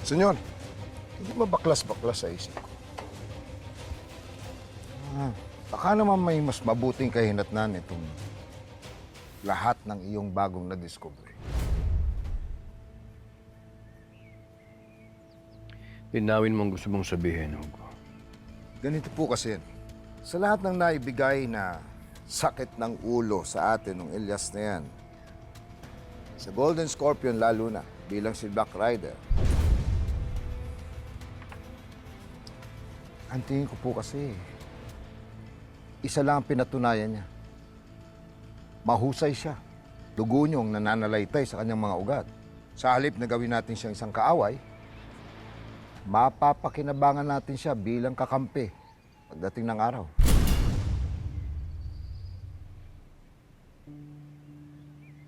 Senyor, hindi ba baklas-baklas sa isip ko? Baka naman may mas mabuting kahinatnan itong lahat ng iyong bagong na-discover. Linawin mo ang gusto mong sabihin, Hugo. Ganito po kasi, sa lahat ng naibigay na sakit ng ulo sa atin ng Elias na yan, sa Golden Scorpion lalo na, bilang si Black Rider, ang tingin ko po kasi, isa lang ang pinatunayan niya. Mahusay siya. Dugunyong nananalaytay sa kanyang mga ugat. Sa halip na gawin natin siyang isang kaaway, mapapakinabangan natin siya bilang kakampi pagdating ng araw.